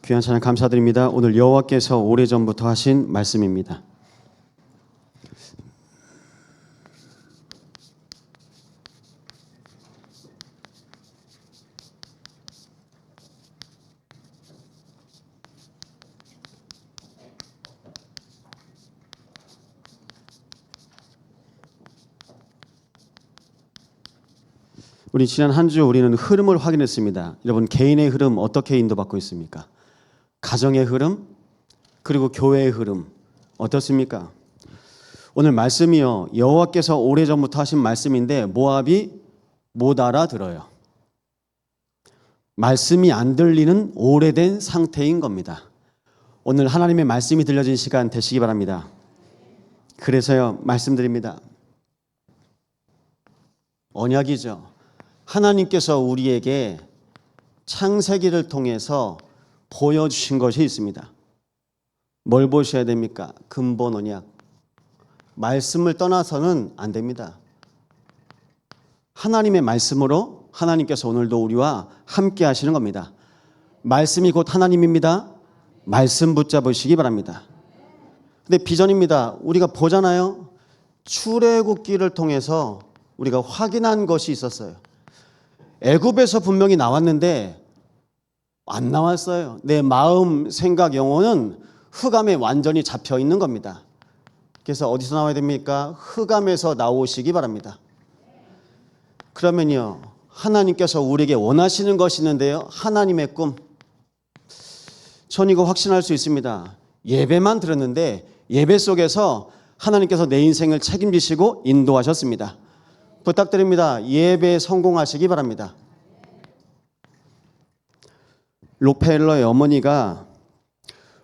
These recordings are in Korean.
귀한 찬양 감사드립니다. 오늘 여호와께서 오래전부터 하신 말씀입니다. 우리 지난 한 주 우리는 흐름을 확인했습니다. 여러분, 개인의 흐름 어떻게 인도받고 있습니까? 가정의 흐름, 그리고 교회의 흐름 어떻습니까? 오늘 말씀이요, 여호와께서 오래전부터 하신 말씀인데 모압이 못 알아들어요. 말씀이 안 들리는 오래된 상태인 겁니다. 오늘 하나님의 말씀이 들려진 시간 되시기 바랍니다. 그래서요, 말씀드립니다. 언약이죠. 하나님께서 우리에게 창세기를 통해서 보여주신 것이 있습니다. 뭘 보셔야 됩니까? 근본 언약. 말씀을 떠나서는 안 됩니다. 하나님의 말씀으로 하나님께서 오늘도 우리와 함께 하시는 겁니다. 말씀이 곧 하나님입니다. 말씀 붙잡으시기 바랍니다. 근데 비전입니다. 우리가 보잖아요. 출애굽기를 통해서 우리가 확인한 것이 있었어요. 애굽에서 분명히 나왔는데 안 나왔어요. 내 마음, 생각, 영혼은 흑암에 완전히 잡혀 있는 겁니다. 그래서 어디서 나와야 됩니까? 흑암에서 나오시기 바랍니다. 그러면요, 하나님께서 우리에게 원하시는 것이 있는데요, 하나님의 꿈. 전 이거 확신할 수 있습니다. 예배만 들었는데 예배 속에서 하나님께서 내 인생을 책임지시고 인도하셨습니다. 부탁드립니다. 예배에 성공하시기 바랍니다. 록펠러의 어머니가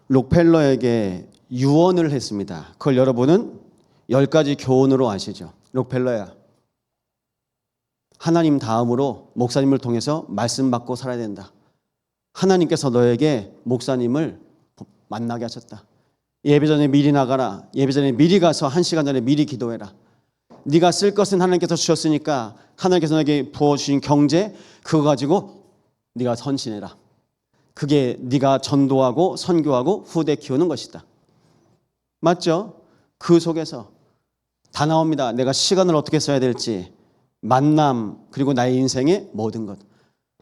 록펠러에게 유언을 했습니다. 그걸 여러분은 10가지 교훈으로 아시죠? 록펠러야, 하나님 다음으로 목사님을 통해서 말씀 받고 살아야 된다. 하나님께서 너에게 목사님을 만나게 하셨다. 예배 전에 미리 나가라. 예배 전에 미리 가서 1시간 전에 미리 기도해라. 네가 쓸 것은 하나님께서 주셨으니까 하나님께서 너에게 부어주신 경제, 그거 가지고 네가 헌신해라. 그게 네가 전도하고 선교하고 후대 키우는 것이다. 맞죠? 그 속에서 다 나옵니다. 내가 시간을 어떻게 써야 될지, 만남, 그리고 나의 인생의 모든 것.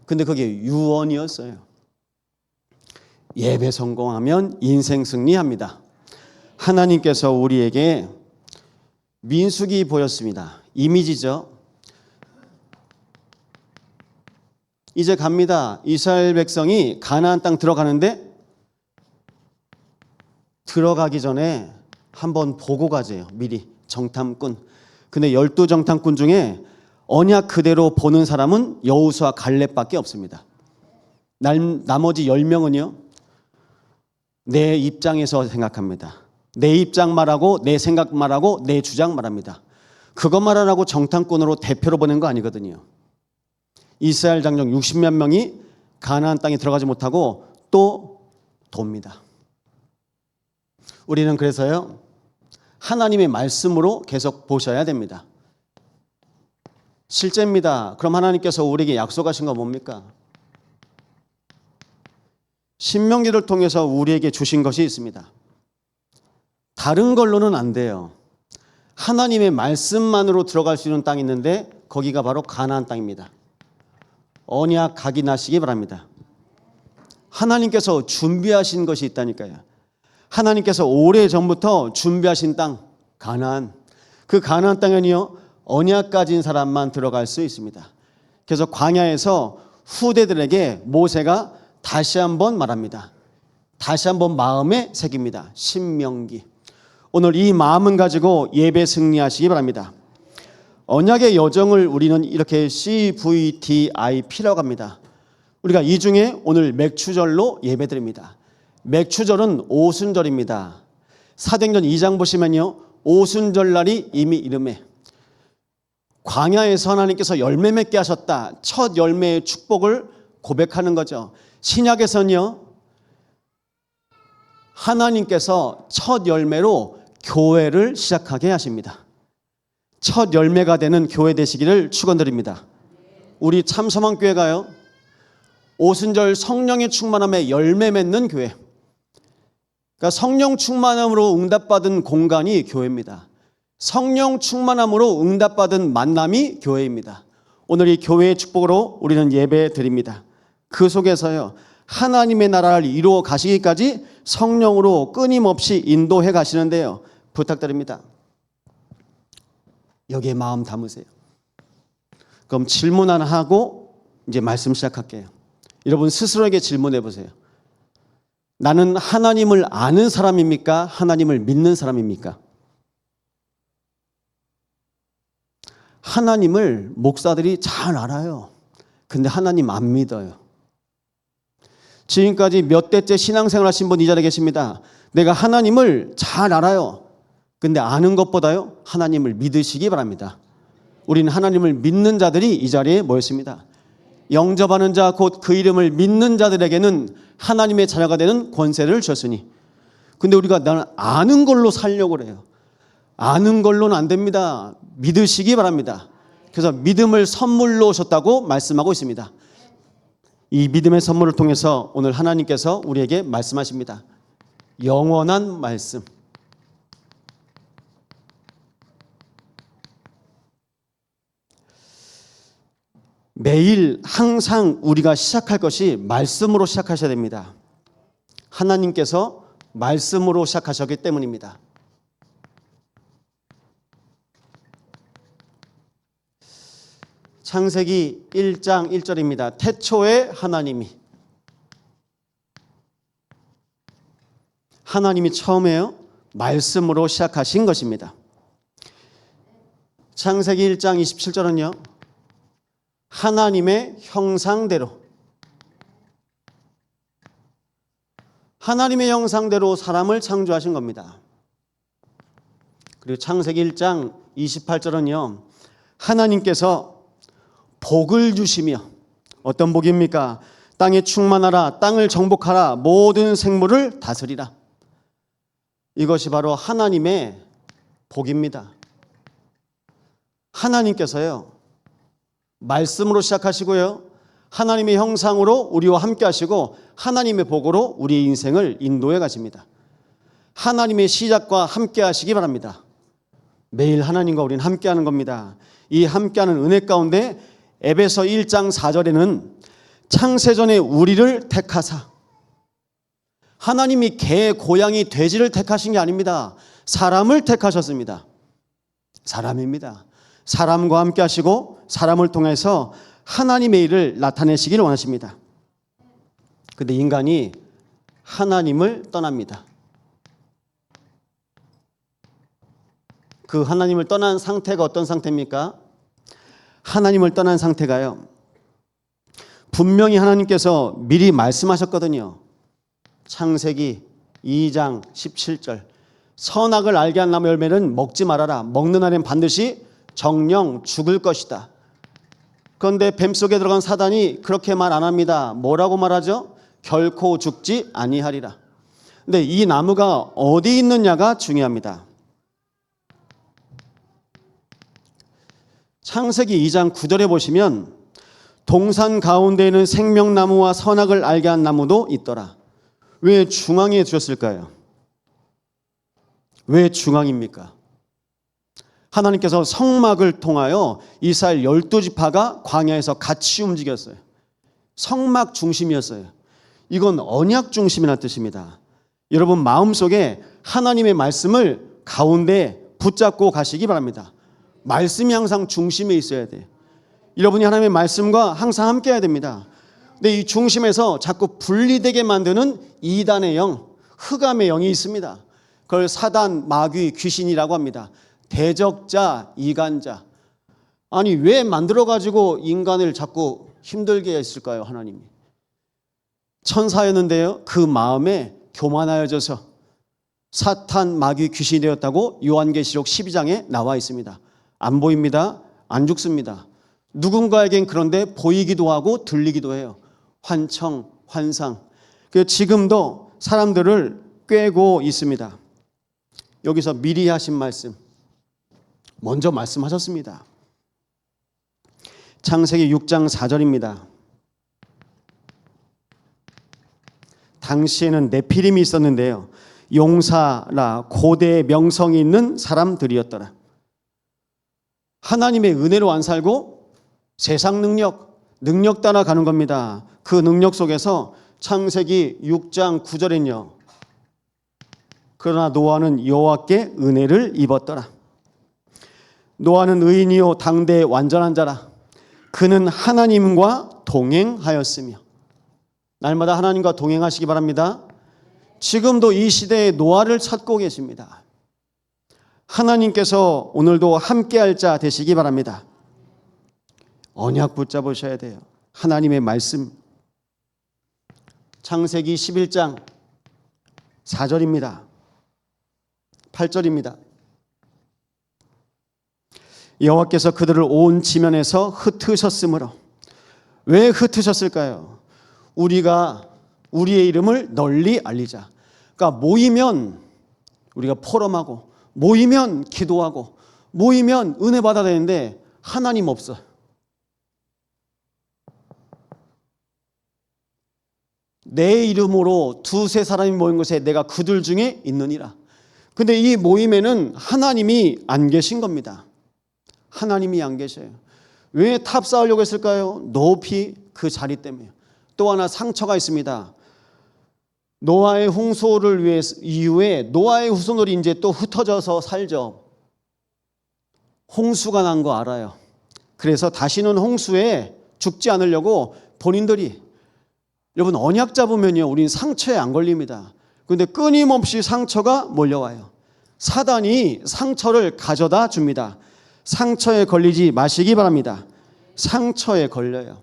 근데 그게 유언이었어요. 예배 성공하면 인생 승리합니다. 하나님께서 우리에게 민수기 보였습니다. 이미지죠. 이제 갑니다. 이스라엘 백성이 가나안 땅 들어가는데 들어가기 전에 한번 보고 가재요. 미리 정탐꾼. 근데 12정탐꾼 중에 언약 그대로 보는 사람은 여호수아 갈렙밖에 없습니다. 나머지 10명은요, 내 입장에서 생각합니다. 내 입장 말하고 내 생각 말하고 내 주장 말합니다. 그것 말하라고 정탐꾼으로 대표로 보낸 거 아니거든요. 이스라엘 장정 60몇 명이 가나안 땅에 들어가지 못하고 또 돕니다. 우리는 그래서요, 하나님의 말씀으로 계속 보셔야 됩니다. 실제입니다. 그럼 하나님께서 우리에게 약속하신 건 뭡니까? 신명기를 통해서 우리에게 주신 것이 있습니다. 다른 걸로는 안 돼요. 하나님의 말씀만으로 들어갈 수 있는 땅이 있는데 거기가 바로 가나안 땅입니다. 언약 각인하시기 바랍니다. 하나님께서 준비하신 것이 있다니까요. 하나님께서 오래전부터 준비하신 땅, 가나안. 그 가나안 땅에는요, 언약 가진 사람만 들어갈 수 있습니다. 그래서 광야에서 후대들에게 모세가 다시 한번 말합니다. 다시 한번 마음에 새깁니다. 신명기. 오늘 이 마음을 가지고 예배 승리하시기 바랍니다. 언약의 여정을 우리는 이렇게 CVDIP라고 합니다. 우리가 이 중에 오늘 맥추절로 예배드립니다. 맥추절은 오순절입니다. 사도행전 2장 보시면요, 오순절 날이 이미 이름에 광야에서 하나님께서 열매 맺게 하셨다. 첫 열매의 축복을 고백하는 거죠. 신약에서는요, 하나님께서 첫 열매로 교회를 시작하게 하십니다. 첫 열매가 되는 교회 되시기를 축원드립니다. 우리 참소망교회가요, 오순절 성령의 충만함에 열매 맺는 교회. 그러니까 성령 충만함으로 응답받은 공간이 교회입니다. 성령 충만함으로 응답받은 만남이 교회입니다. 오늘 이 교회의 축복으로 우리는 예배 드립니다. 그 속에서요, 하나님의 나라를 이루어 가시기까지 성령으로 끊임없이 인도해 가시는데요, 부탁드립니다. 여기에 마음 담으세요. 그럼 질문 하나 하고 이제 말씀 시작할게요. 여러분 스스로에게 질문해 보세요. 나는 하나님을 아는 사람입니까? 하나님을 믿는 사람입니까? 하나님을 목사들이 잘 알아요. 근데 하나님 안 믿어요. 지금까지 몇 대째 신앙생활 하신 분 이 자리에 계십니다. 내가 하나님을 잘 알아요. 근데 아는 것보다요, 하나님을 믿으시기 바랍니다. 우리는 하나님을 믿는 자들이 이 자리에 모였습니다. 영접하는 자 곧 그 이름을 믿는 자들에게는 하나님의 자녀가 되는 권세를 주셨으니. 근데 우리가 나는 아는 걸로 살려고 그래요. 아는 걸로는 안 됩니다. 믿으시기 바랍니다. 그래서 믿음을 선물로 줬다고 말씀하고 있습니다. 이 믿음의 선물을 통해서 오늘 하나님께서 우리에게 말씀하십니다. 영원한 말씀. 매일 항상 우리가 시작할 것이 말씀으로 시작하셔야 됩니다. 하나님께서 말씀으로 시작하셨기 때문입니다. 창세기 1장 1절입니다. 태초에 하나님이 처음에요, 말씀으로 시작하신 것입니다. 창세기 1장 27절은요, 하나님의 형상대로, 하나님의 형상대로 사람을 창조하신 겁니다. 그리고 창세기 1장 28절은요, 하나님께서 복을 주시며, 어떤 복입니까? 땅에 충만하라, 땅을 정복하라, 모든 생물을 다스리라. 이것이 바로 하나님의 복입니다. 하나님께서요, 말씀으로 시작하시고요, 하나님의 형상으로 우리와 함께 하시고 하나님의 복으로 우리의 인생을 인도해 가십니다. 하나님의 시작과 함께 하시기 바랍니다. 매일 하나님과 우리는 함께 하는 겁니다. 이 함께하는 은혜 가운데 에베소 1장 4절에는 창세전에 우리를 택하사, 하나님이 개, 고양이, 돼지를 택하신 게 아닙니다. 사람을 택하셨습니다. 사람입니다. 사람과 함께 하시고 사람을 통해서 하나님의 일을 나타내시길 원하십니다. 그런데 인간이 하나님을 떠납니다. 그 하나님을 떠난 상태가 어떤 상태입니까? 하나님을 떠난 상태가요, 분명히 하나님께서 미리 말씀하셨거든요. 창세기 2장 17절, 선악을 알게 한 나무 열매는 먹지 말아라. 먹는 날엔 반드시 정령 죽을 것이다. 그런데 뱀 속에 들어간 사단이 그렇게 말 안 합니다. 뭐라고 말하죠? 결코 죽지 아니하리라. 근데 이 나무가 어디 있느냐가 중요합니다. 창세기 2장 9절에 보시면 동산 가운데에는 생명나무와 선악을 알게 한 나무도 있더라. 왜 중앙에 두셨을까요? 왜 중앙입니까? 하나님께서 성막을 통하여 이스라엘 12지파가 광야에서 같이 움직였어요. 성막 중심이었어요. 이건 언약 중심이라는 뜻입니다. 여러분 마음속에 하나님의 말씀을 가운데 붙잡고 가시기 바랍니다. 말씀이 항상 중심에 있어야 돼요. 여러분이 하나님의 말씀과 항상 함께 해야 됩니다. 근데 이 중심에서 자꾸 분리되게 만드는 이단의 영, 흑암의 영이 있습니다. 그걸 사단, 마귀, 귀신이라고 합니다. 대적자, 이간자. 아니 왜 만들어가지고 인간을 자꾸 힘들게 했을까요? 하나님이. 천사였는데요, 그 마음에 교만하여져서 사탄, 마귀, 귀신이 되었다고 요한계시록 12장에 나와 있습니다. 안 보입니다. 안 죽습니다. 누군가에겐 그런데 보이기도 하고 들리기도 해요. 환청, 환상. 지금도 사람들을 꿰고 있습니다. 여기서 미리 하신 말씀, 먼저 말씀하셨습니다. 창세기 6장 4절입니다. 당시에는 네피림이 있었는데요. 용사라 고대의 명성이 있는 사람들이었더라. 하나님의 은혜로 안 살고 세상 능력 따라가는 겁니다. 그 능력 속에서 창세기 6장 9절엔요. 그러나 노아는 여호와께 은혜를 입었더라. 노아는 의인이요 당대의 완전한 자라. 그는 하나님과 동행하였으며. 날마다 하나님과 동행하시기 바랍니다. 지금도 이 시대에 노아를 찾고 계십니다. 하나님께서 오늘도 함께할 자 되시기 바랍니다. 언약 붙잡으셔야 돼요. 하나님의 말씀. 창세기 11장 4절입니다. 8절입니다. 여호와께서 그들을 온 지면에서 흩으셨으므로. 왜 흩으셨을까요? 우리가 우리의 이름을 널리 알리자. 그러니까 모이면 우리가 포럼하고, 모이면 기도하고, 모이면 은혜 받아야 되는데 하나님 없어. 내 이름으로 두세 사람이 모인 곳에 내가 그들 중에 있느니라. 근데 이 모임에는 하나님이 안 계신 겁니다. 하나님이 안 계셔요. 왜 탑 쌓으려고 했을까요? 높이 그 자리 때문에. 또 하나 상처가 있습니다. 노아의 홍수를 위해 이후에 노아의 후손들이 이제 또 흩어져서 살죠. 홍수가 난 거 알아요. 그래서 다시는 홍수에 죽지 않으려고 본인들이, 여러분 언약 잡으면요 우린 상처에 안 걸립니다. 그런데 끊임없이 상처가 몰려와요. 사단이 상처를 가져다 줍니다. 상처에 걸리지 마시기 바랍니다. 상처에 걸려요.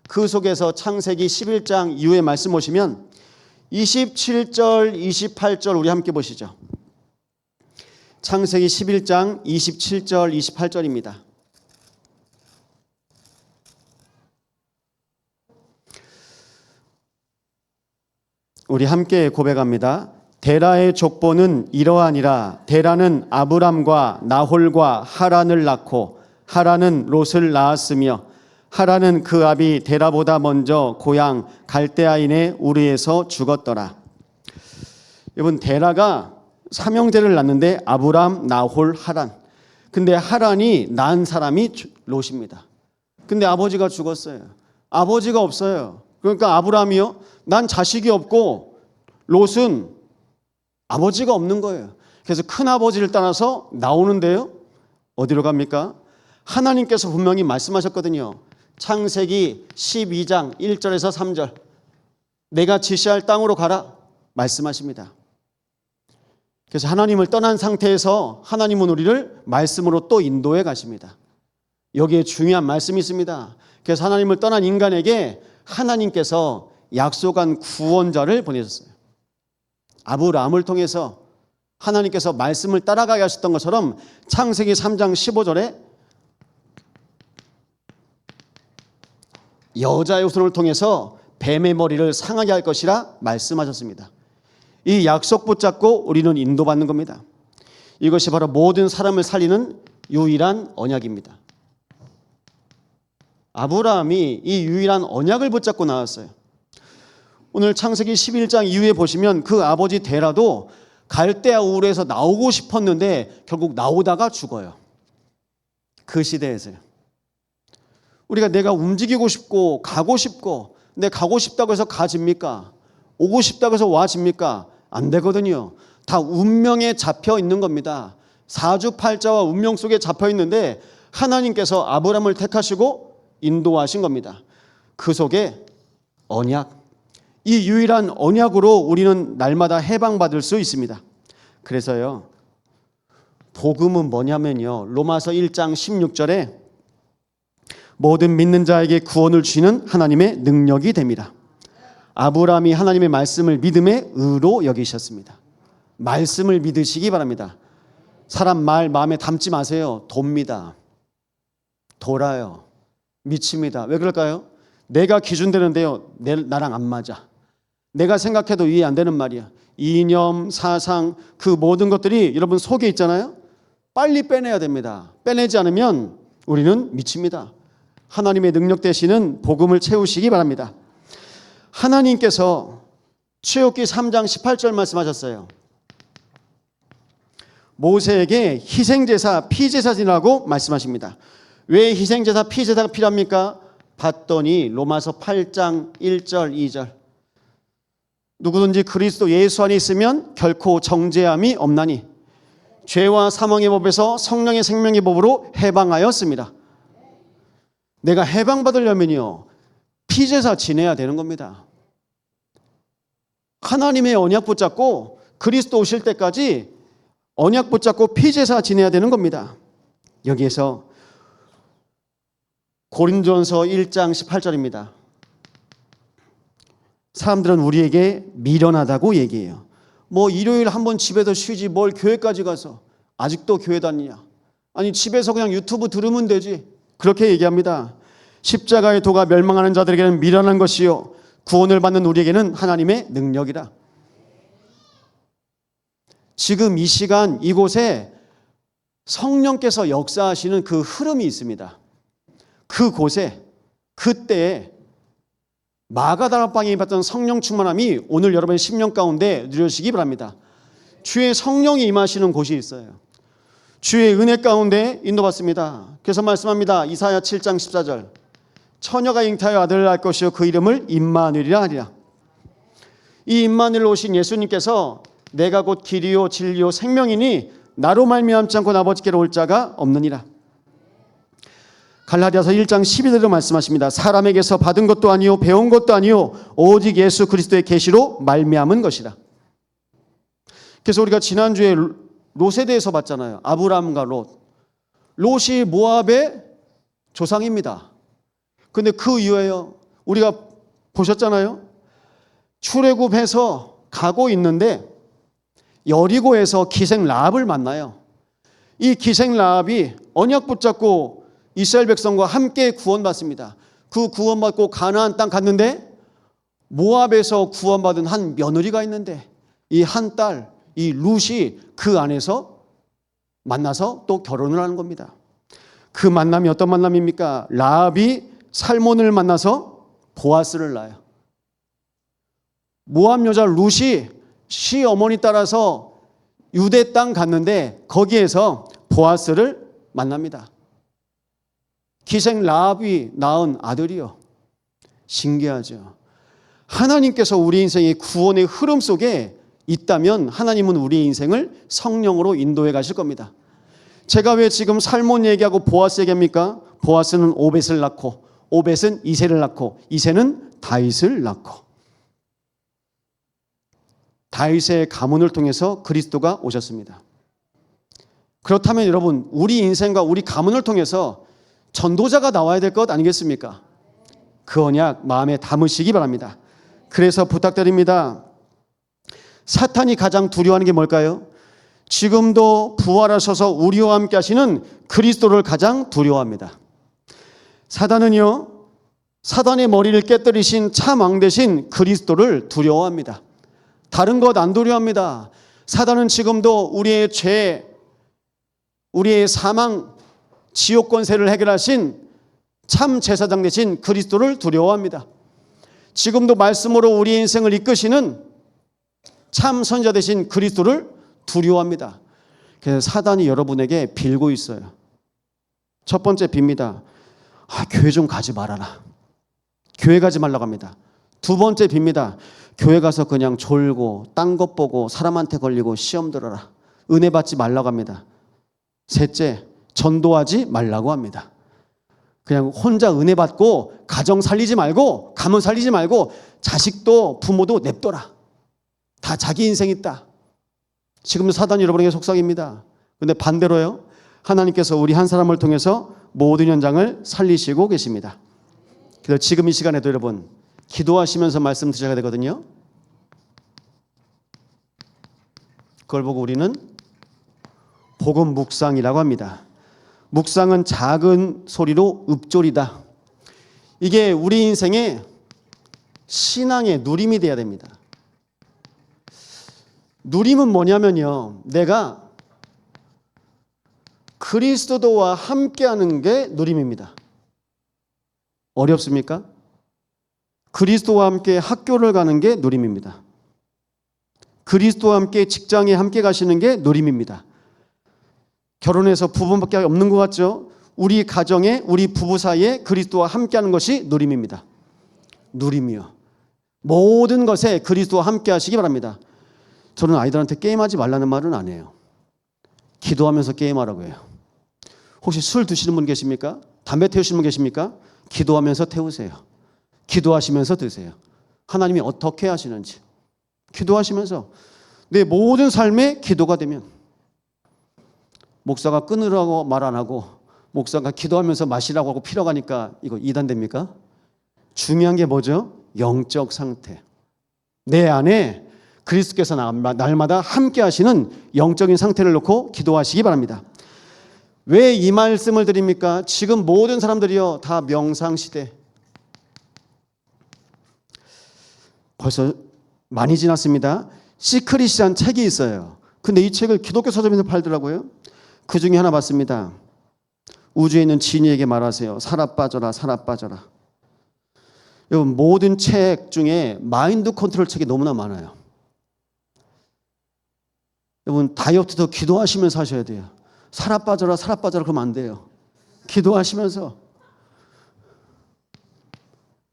그 속에서 창세기 11장 이후의 말씀 보시면 27절, 28절 우리 함께 보시죠. 창세기 11장 27절, 28절입니다. 우리 함께 고백합니다. 데라의 족보는 이러하니라. 데라는 아브람과 나홀과 하란을 낳고 하란은 롯을 낳았으며 하란은 그 아비 데라보다 먼저 고향 갈대아인의 우르에서 죽었더라. 여러분 데라가 삼형제를 낳는데 아브람, 나홀, 하란. 근데 하란이 낳은 사람이 롯입니다. 근데 아버지가 죽었어요. 아버지가 없어요. 그러니까 아브람이요, 난 자식이 없고 롯은 아버지가 없는 거예요. 그래서 큰아버지를 따라서 나오는데요. 어디로 갑니까? 하나님께서 분명히 말씀하셨거든요. 창세기 12장 1절에서 3절. 내가 지시할 땅으로 가라 말씀하십니다. 그래서 하나님을 떠난 상태에서 하나님은 우리를 말씀으로 또 인도해 가십니다. 여기에 중요한 말씀이 있습니다. 그래서 하나님을 떠난 인간에게 하나님께서 약속한 구원자를 보내셨어요. 아브라함을 통해서 하나님께서 말씀을 따라가게 하셨던 것처럼 창세기 3장 15절에 여자의 후손을 통해서 뱀의 머리를 상하게 할 것이라 말씀하셨습니다. 이 약속 붙잡고 우리는 인도받는 겁니다. 이것이 바로 모든 사람을 살리는 유일한 언약입니다. 아브라함이 이 유일한 언약을 붙잡고 나왔어요. 오늘 창세기 11장 이후에 보시면 그 아버지 데라도 갈대아 우르에서 나오고 싶었는데 결국 나오다가 죽어요. 그 시대에서요. 우리가 내가 움직이고 싶고 가고 싶고, 내 가고 싶다고 해서 가집니까? 오고 싶다고 해서 와집니까? 안 되거든요. 다 운명에 잡혀 있는 겁니다. 사주팔자와 운명 속에 잡혀 있는데 하나님께서 아브라함을 택하시고 인도하신 겁니다. 그 속에 언약, 이 유일한 언약으로 우리는 날마다 해방받을 수 있습니다. 그래서요, 복음은 뭐냐면요, 로마서 1장 16절에 모든 믿는 자에게 구원을 주시는 하나님의 능력이 됩니다. 아브라함이 하나님의 말씀을 믿음의 의로 여기셨습니다. 말씀을 믿으시기 바랍니다. 사람 말 마음에 담지 마세요. 돕니다. 돌아요. 미칩니다. 왜 그럴까요? 내가 기준 되는데요, 나랑 안 맞아. 내가 생각해도 이해 안 되는 말이야. 이념, 사상, 그 모든 것들이 여러분 속에 있잖아요. 빨리 빼내야 됩니다. 빼내지 않으면 우리는 미칩니다. 하나님의 능력 되시는 복음을 채우시기 바랍니다. 하나님께서 출애굽기 3장 18절 말씀하셨어요. 모세에게 희생제사, 피제사 지라고 말씀하십니다. 왜 희생제사, 피제사가 필요합니까? 봤더니 로마서 8장 1절 2절 누구든지 그리스도 예수 안에 있으면 결코 정죄함이 없나니 죄와 사망의 법에서 성령의 생명의 법으로 해방하였습니다. 내가 해방받으려면요 피제사 지내야 되는 겁니다. 하나님의 언약 붙잡고 그리스도 오실 때까지 언약 붙잡고 피제사 지내야 되는 겁니다. 여기에서 고린도전서 1장 18절입니다. 사람들은 우리에게 미련하다고 얘기해요. 뭐 일요일 한번 집에서 쉬지 뭘 교회까지 가서 아직도 교회 다니냐. 아니 집에서 그냥 유튜브 들으면 되지. 그렇게 얘기합니다. 십자가의 도가 멸망하는 자들에게는 미련한 것이요 구원을 받는 우리에게는 하나님의 능력이라. 지금 이 시간 이곳에 성령께서 역사하시는 그 흐름이 있습니다. 그곳에 그때에 마가다락방에 입었던 성령 충만함이 오늘 여러분의 심령 가운데 누려지기 바랍니다. 주의 성령이 임하시는 곳이 있어요. 주의 은혜 가운데 인도받습니다. 그래서 말씀합니다. 이사야 7장 14절 처녀가 잉태하여 아들을 낳을 것이요 그 이름을 임마누엘이라 하리라. 이 임마누엘 오신 예수님께서 내가 곧 길이요 진리요 생명이니 나로 말미암지 않고 아버지께로 올 자가 없느니라. 갈라디아서 1장 12절로 말씀하십니다. 사람에게서 받은 것도 아니요 배운 것도 아니요 오직 예수 그리스도의 계시로 말미암은 것이라. 그래서 우리가 지난주에 롯에 대해서 봤잖아요. 아브람과 롯. 롯이 모압의 조상입니다. 근데 그 이후에요. 우리가 보셨잖아요. 출애굽해서 가고 있는데 여리고에서 기생 라합을 만나요. 이 기생 라합이 언약 붙잡고 이스라엘 백성과 함께 구원받습니다. 그 구원받고 가나안 땅 갔는데 모압에서 구원받은 한 며느리가 있는데 이 한 딸, 이 룻이 그 안에서 만나서 또 결혼을 하는 겁니다. 그 만남이 어떤 만남입니까? 라합이 살몬을 만나서 보아스를 낳아요. 모압 여자 룻이 시어머니 따라서 유대 땅 갔는데 거기에서 보아스를 만납니다. 기생 라합이 낳은 아들이요. 신기하죠. 하나님께서 우리 인생의 구원의 흐름 속에 있다면 하나님은 우리의 인생을 성령으로 인도해 가실 겁니다. 제가 왜 지금 살몬 얘기하고 보아스 얘기합니까? 보아스는 오벳을 낳고 오벳은 이새를 낳고 이새는 다윗을 낳고 다윗의 가문을 통해서 그리스도가 오셨습니다. 그렇다면 여러분 우리 인생과 우리 가문을 통해서 전도자가 나와야 될 것 아니겠습니까? 그 언약 마음에 담으시기 바랍니다. 그래서 부탁드립니다. 사탄이 가장 두려워하는 게 뭘까요? 지금도 부활하셔서 우리와 함께 하시는 그리스도를 가장 두려워합니다. 사단은요, 사단의 머리를 깨뜨리신 참 왕 되신 그리스도를 두려워합니다. 다른 것 안 두려워합니다. 사단은 지금도 우리의 죄, 우리의 사망, 지옥 권세를 해결하신 참 제사장 되신 그리스도를 두려워합니다. 지금도 말씀으로 우리의 인생을 이끄시는 참 선지자 되신 그리스도를 두려워합니다. 그래서 사단이 여러분에게 빌고 있어요. 첫 번째 빕니다. 교회 좀 가지 말아라. 교회 가지 말라고 합니다. 두 번째 빕니다. 교회 가서 그냥 졸고 딴 것 보고 사람한테 걸리고 시험 들어라. 은혜 받지 말라고 합니다. 셋째, 전도하지 말라고 합니다. 그냥 혼자 은혜 받고 가정 살리지 말고 가문 살리지 말고 자식도 부모도 냅둬라. 다 자기 인생 있다. 지금도 사단이 여러분에게 속삭입니다. 그런데 반대로요. 하나님께서 우리 한 사람을 통해서 모든 현장을 살리시고 계십니다. 그래서 지금 이 시간에도 여러분 기도하시면서 말씀 드셔야 되거든요. 그걸 보고 우리는 복음 묵상이라고 합니다. 묵상은 작은 소리로 읊조리다. 이게 우리 인생의 신앙의 누림이 돼야 됩니다. 누림은 뭐냐면요. 내가 그리스도와 함께하는 게 누림입니다. 어렵습니까? 그리스도와 함께 학교를 가는 게 누림입니다. 그리스도와 함께 직장에 함께 가시는 게 누림입니다. 결혼해서 부부밖에 없는 것 같죠? 우리 가정에, 우리 부부 사이에 그리스도와 함께하는 것이 누림입니다. 누림이요. 모든 것에 그리스도와 함께 하시기 바랍니다. 저는 아이들한테 게임하지 말라는 말은 안 해요. 기도하면서 게임하라고 해요. 혹시 술 드시는 분 계십니까? 담배 태우시는 분 계십니까? 기도하면서 태우세요. 기도하시면서 드세요. 하나님이 어떻게 하시는지 기도하시면서 내 모든 삶에 기도가 되면, 목사가 끊으라고 말 안 하고 목사가 기도하면서 마시라고 하고 피러 가니까 이거 이단됩니까? 중요한 게 뭐죠? 영적 상태. 내 안에 그리스도께서 날마다 함께 하시는 영적인 상태를 놓고 기도하시기 바랍니다. 왜 이 말씀을 드립니까? 지금 모든 사람들이요 다 명상시대. 벌써 많이 지났습니다. 시크릿이라는 책이 있어요. 근데 이 책을 기독교 서점에서 팔더라고요. 그 중에 하나 봤습니다. 우주에 있는 진이에게 말하세요. 살아 빠져라, 살아 빠져라. 여러분, 모든 책 중에 마인드 컨트롤 책이 너무나 많아요. 여러분, 다이어트도 기도하시면서 하셔야 돼요. 살아 빠져라, 살아 빠져라 그러면 안 돼요. 기도하시면서.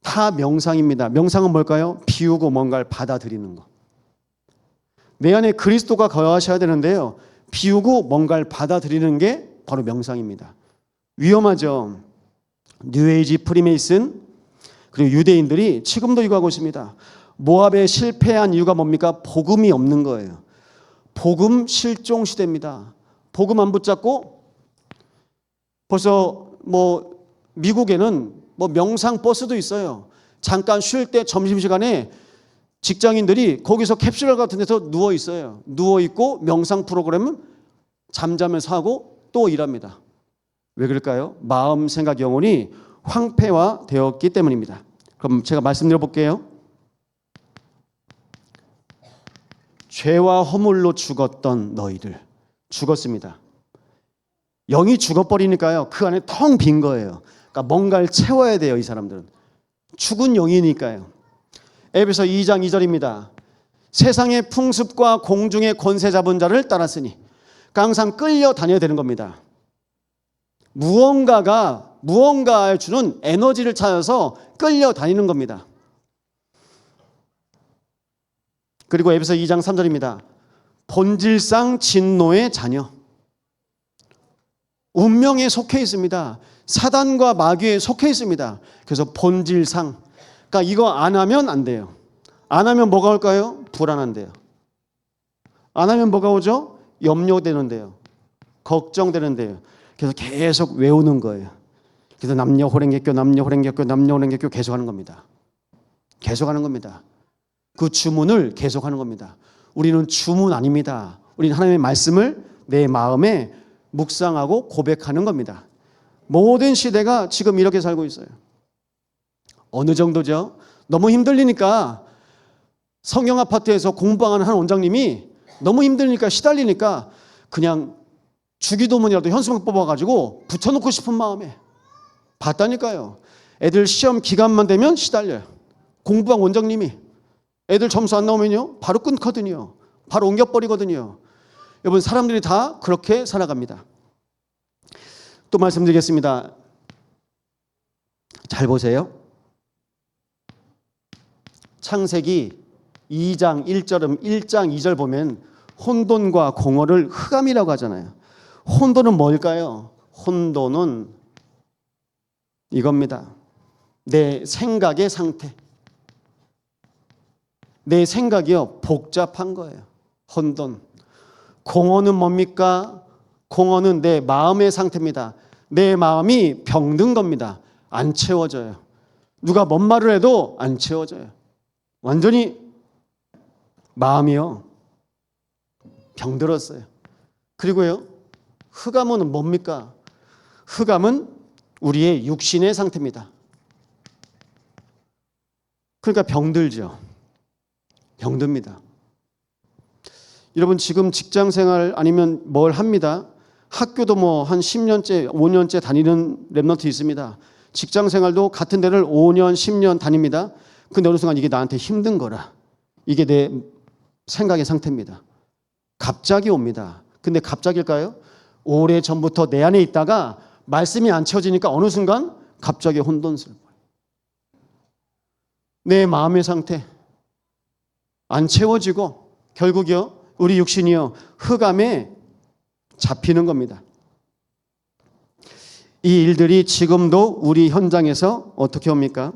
다 명상입니다. 명상은 뭘까요? 비우고 뭔가를 받아들이는 거. 내 안에 그리스도가 거하셔야 되는데요. 비우고 뭔가를 받아들이는 게 바로 명상입니다. 위험하죠. 뉴에이지, 프리메이슨, 그리고 유대인들이 지금도 이거 하고 있습니다. 모압에 실패한 이유가 뭡니까? 복음이 없는 거예요. 복음 실종 시대입니다. 복음 안 붙잡고 벌써 미국에는 명상 버스도 있어요. 잠깐 쉴 때 점심시간에 직장인들이 거기서 캡슐 같은 데서 누워 있어요. 누워 있고 명상 프로그램은 잠자면서 하고 또 일합니다. 왜 그럴까요? 마음, 생각, 영혼이 황폐화되었기 때문입니다. 그럼 제가 말씀드려 볼게요. 죄와 허물로 죽었던 너희들, 죽었습니다. 영이 죽어버리니까요. 그 안에 텅 빈 거예요. 그러니까 뭔가를 채워야 돼요. 이 사람들은 죽은 영이니까요. 에베소 2장 2절입니다. 세상의 풍습과 공중의 권세 잡은 자를 따랐으니, 그러니까 항상 끌려다녀야 되는 겁니다. 무언가에 주는 에너지를 찾아서 끌려다니는 겁니다. 그리고 에베소 2장 3절입니다. 본질상 진노의 자녀. 운명에 속해 있습니다. 사단과 마귀에 속해 있습니다. 그래서 본질상. 그러니까 이거 안 하면 안 돼요. 안 하면 뭐가 올까요? 불안한데요. 안 하면 뭐가 오죠? 염려되는데요. 걱정되는데요. 그래서 계속 외우는 거예요. 그래서 남녀 호랭개교 계속 하는 겁니다. 계속 하는 겁니다. 그 주문을 계속 하는 겁니다. 우리는 주문 아닙니다. 우리는 하나님의 말씀을 내 마음에 묵상하고 고백하는 겁니다. 모든 시대가 지금 이렇게 살고 있어요. 어느 정도죠? 너무 힘들리니까 성경 아파트에서 공부하는 한 원장님이 너무 힘들니까 시달리니까 그냥 주기도문이라도 현수막 뽑아가지고 붙여놓고 싶은 마음에 봤다니까요. 애들 시험 기간만 되면 시달려요. 공부한 원장님이 애들 점수 안 나오면요 바로 끊거든요. 바로 옮겨버리거든요. 여러분, 사람들이 다 그렇게 살아갑니다. 또 말씀드리겠습니다. 잘 보세요. 창세기 2장 1장 2절 보면 혼돈과 공허를 흑암이라고 하잖아요. 혼돈은 뭘까요? 혼돈은 이겁니다. 내 생각의 상태. 내 생각이요 복잡한 거예요. 혼돈. 공허는 뭡니까? 공허는 내 마음의 상태입니다. 내 마음이 병든 겁니다. 안 채워져요. 누가 뭔 말을 해도 안 채워져요. 완전히 마음이요 병들었어요. 그리고요 흑암은 뭡니까? 흑암은 우리의 육신의 상태입니다. 그러니까 병들죠. 병듭니다. 여러분, 지금 직장생활 아니면 뭘 합니다. 학교도 한 10년째 5년째 다니는 랩런트 있습니다. 직장생활도 같은 데를 5년 10년 다닙니다. 근데 어느 순간 이게 나한테 힘든 거라, 이게 내 생각의 상태입니다. 갑자기 옵니다. 근데 갑자기일까요? 오래전부터 내 안에 있다가 말씀이 안 채워지니까 어느 순간 갑자기 혼돈스러워요. 내 마음의 상태 안 채워지고 결국요 우리 육신이요 흑암에 잡히는 겁니다. 이 일들이 지금도 우리 현장에서 어떻게 옵니까?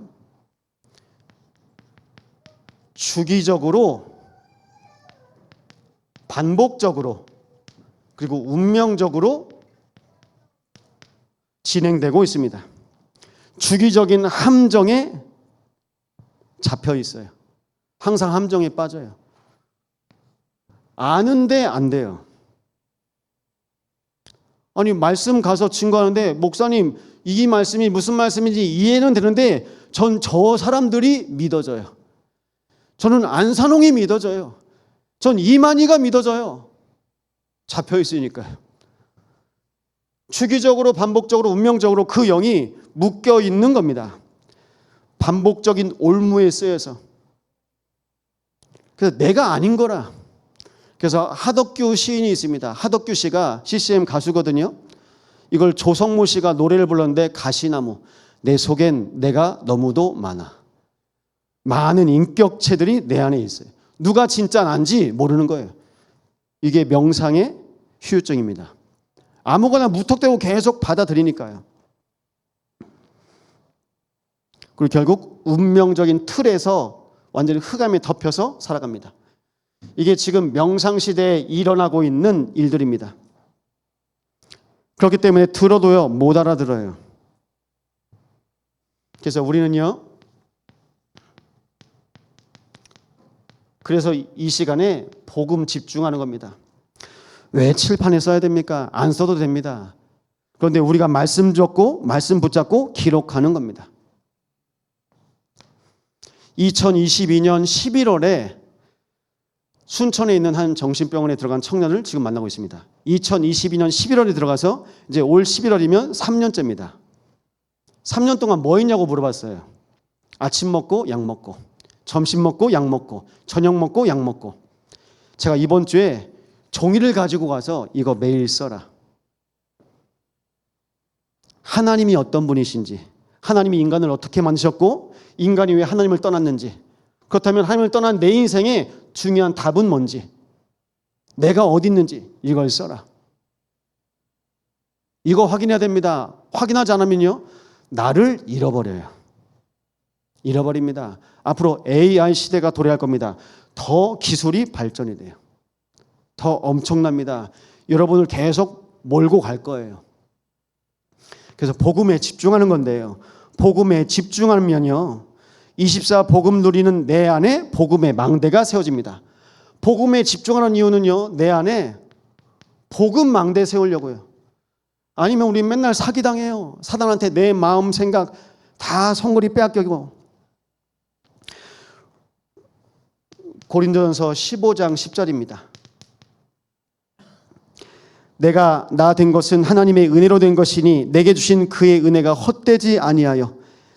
주기적으로 반복적으로 그리고 운명적으로 진행되고 있습니다. 주기적인 함정에 잡혀 있어요. 항상 함정에 빠져요. 아는데 안 돼요. 아니 말씀 가서 증거하는데 목사님 이 말씀이 무슨 말씀인지 이해는 되는데 전 저 사람들이 믿어져요. 저는 안산홍이 믿어져요. 전 이만희가 믿어져요. 잡혀 있으니까요. 주기적으로 반복적으로 운명적으로 그 영이 묶여 있는 겁니다. 반복적인 올무에 쓰여서. 그래서 내가 아닌 거라. 그래서 하덕규 시인이 있습니다. 하덕규 씨가 CCM 가수거든요. 이걸 조성모 씨가 노래를 불렀는데 가시나무. 내 속엔 내가 너무도 많아. 많은 인격체들이 내 안에 있어요. 누가 진짜 난지 모르는 거예요. 이게 명상의 후유증입니다. 아무거나 무턱대고 계속 받아들이니까요. 그리고 결국 운명적인 틀에서 완전히 흑암에 덮여서 살아갑니다. 이게 지금 명상시대에 일어나고 있는 일들입니다. 그렇기 때문에 들어도요 못 알아들어요. 그래서 우리는요 그래서 이 시간에 복음 집중하는 겁니다. 왜 칠판에 써야 됩니까? 안 써도 됩니다. 그런데 우리가 말씀 적고 말씀 붙잡고 기록하는 겁니다. 2022년 11월에 순천에 있는 한 정신병원에 들어간 청년을 지금 만나고 있습니다. 2022년 11월에 들어가서 이제 올 11월이면 3년째입니다. 3년 동안 뭐 했냐고 물어봤어요. 아침 먹고 약 먹고 점심 먹고 약 먹고 저녁 먹고 약 먹고. 제가 이번 주에 종이를 가지고 가서 이거 매일 써라. 하나님이 어떤 분이신지, 하나님이 인간을 어떻게 만드셨고 인간이 왜 하나님을 떠났는지, 그렇다면 하나님을 떠난 내 인생의 중요한 답은 뭔지, 내가 어디 있는지 이걸 써라. 이거 확인해야 됩니다. 확인하지 않으면요 나를 잃어버려요. 잃어버립니다. 앞으로 AI 시대가 도래할 겁니다. 더 기술이 발전이 돼요. 더 엄청납니다. 여러분을 계속 몰고 갈 거예요. 그래서 복음에 집중하는 건데요. 복음에 집중하면요 24 복음 누리는 내 안에 복음의 망대가 세워집니다. 복음에 집중하는 이유는요 내 안에 복음 망대 세우려고요. 아니면 우리 맨날 사기당해요. 사단한테 내 마음 생각 다 성골이 빼앗기고. 고린도전서 15장 10절입니다. 내가 나 된 것은 하나님의 은혜로 된 것이니 내게 주신 그의 은혜가 헛되지 아니하여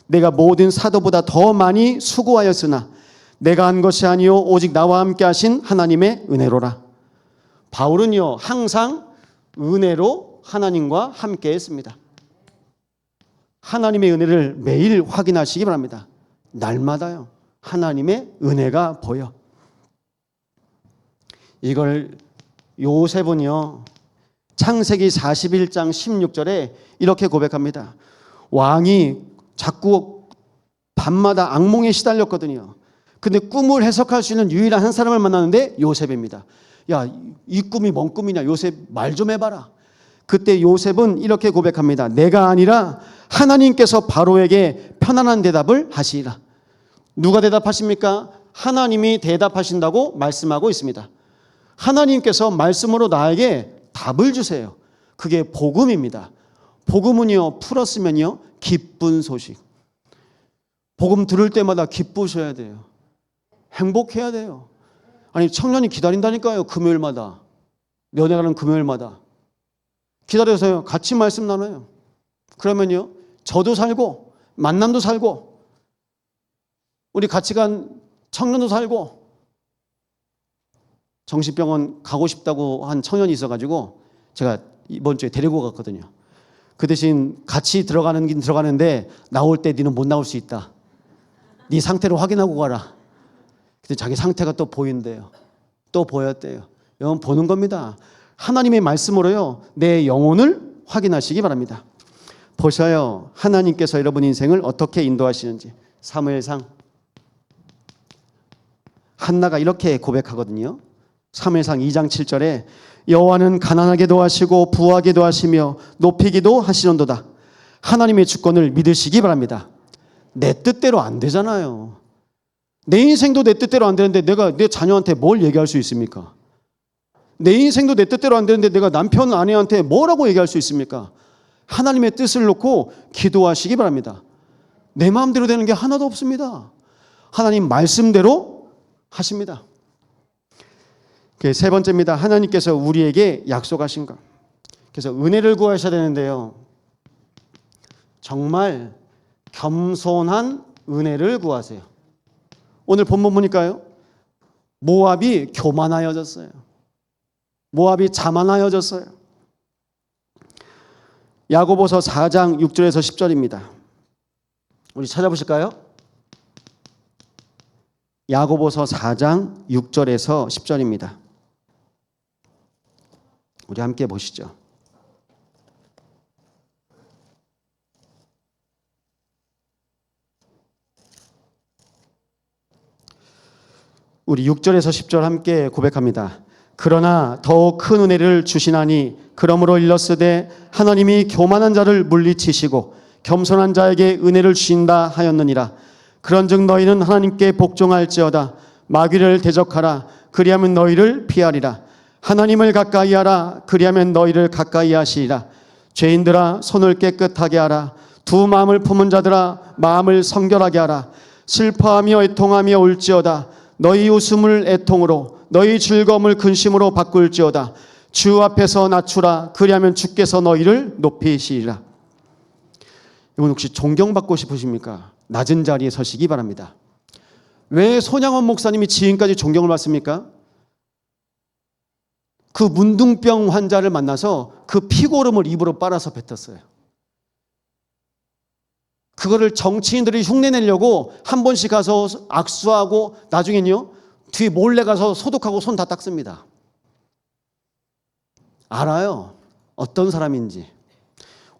내가 모든 사도보다 더 많이 수고하였으나 내가 한 것이 아니요 오직 나와 함께 하신 하나님의 은혜로라. 바울은요 항상 은혜로 하나님과 함께 했습니다. 하나님의 은혜를 매일 확인하시기 바랍니다. 날마다요 하나님의 은혜가 보여. 이걸 요셉은요 창세기 41장 16절에 이렇게 고백합니다. 왕이 자꾸 밤마다 악몽에 시달렸거든요. 근데 꿈을 해석할 수 있는 유일한 한 사람을 만났는데 요셉입니다. 야, 이 꿈이 뭔 꿈이냐? 요셉 말 좀 해봐라. 그때 요셉은 이렇게 고백합니다. 내가 아니라 하나님께서 바로에게 편안한 대답을 하시리라. 누가 대답하십니까? 하나님이 대답하신다고 말씀하고 있습니다. 하나님께서 말씀으로 나에게 답을 주세요. 그게 복음입니다. 복음은요 풀었으면요 기쁜 소식. 복음 들을 때마다 기쁘셔야 돼요. 행복해야 돼요. 아니 청년이 기다린다니까요. 금요일마다 면회 가는 금요일마다 기다려서요 같이 말씀 나눠요. 그러면요 저도 살고 만남도 살고 우리 같이 간 청년도 살고 정신병원 가고 싶다고 한 청년이 있어가지고 제가 이번 주에 데리고 갔거든요. 그 대신 같이 들어가는 긴 들어가는데 나올 때 니는 못 나올 수 있다. 네 상태를 확인하고 가라. 근데 자기 상태가 또 보인대요. 또 보였대요. 여러분 보는 겁니다. 하나님의 말씀으로요. 내 영혼을 확인하시기 바랍니다. 보셔요. 하나님께서 여러분 인생을 어떻게 인도하시는지. 사무엘상 한나가 이렇게 고백하거든요. 사무엘상 2장 7절에 여호와는 가난하게도 하시고 부하게도 하시며 높이기도 하시는도다. 하나님의 주권을 믿으시기 바랍니다. 내 뜻대로 안 되잖아요. 내 인생도 내 뜻대로 안 되는데 내가 내 자녀한테 뭘 얘기할 수 있습니까? 내 인생도 내 뜻대로 안 되는데 내가 남편 아내한테 뭐라고 얘기할 수 있습니까? 하나님의 뜻을 놓고 기도하시기 바랍니다. 내 마음대로 되는 게 하나도 없습니다. 하나님 말씀대로 하십니다. 세 번째입니다. 하나님께서 우리에게 약속하신 것. 그래서 은혜를 구하셔야 되는데요. 정말 겸손한 은혜를 구하세요. 오늘 본문 보니까요. 모압이 교만하여졌어요. 모압이 자만하여졌어요. 야고보서 4장 6절에서 10절입니다. 우리 찾아보실까요? 야고보서 4장 6절에서 10절입니다. 우리 함께 보시죠. 우리 6절에서 10절 함께 고백합니다. 그러나 더욱 큰 은혜를 주시나니 그러므로 일렀으되 하나님이 교만한 자를 물리치시고 겸손한 자에게 은혜를 주신다 하였느니라. 그런즉 너희는 하나님께 복종할지어다. 마귀를 대적하라. 그리하면 너희를 피하리라. 하나님을 가까이하라. 그리하면 너희를 가까이 하시리라. 죄인들아 손을 깨끗하게 하라. 두 마음을 품은 자들아 마음을 성결하게 하라. 슬퍼하며 애통하며 울지어다. 너희 웃음을 애통으로 너희 즐거움을 근심으로 바꿀지어다. 주 앞에서 낮추라. 그리하면 주께서 너희를 높이시리라. 이건 혹시 존경받고 싶으십니까? 낮은 자리에 서시기 바랍니다. 왜 손양원 목사님이 지금까지 존경을 받습니까? 그 문둥병 환자를 만나서 그 피고름을 입으로 빨아서 뱉었어요. 그거를 정치인들이 흉내내려고 한 번씩 가서 악수하고 나중엔요 뒤 몰래 가서 소독하고 손 다 닦습니다. 알아요. 어떤 사람인지.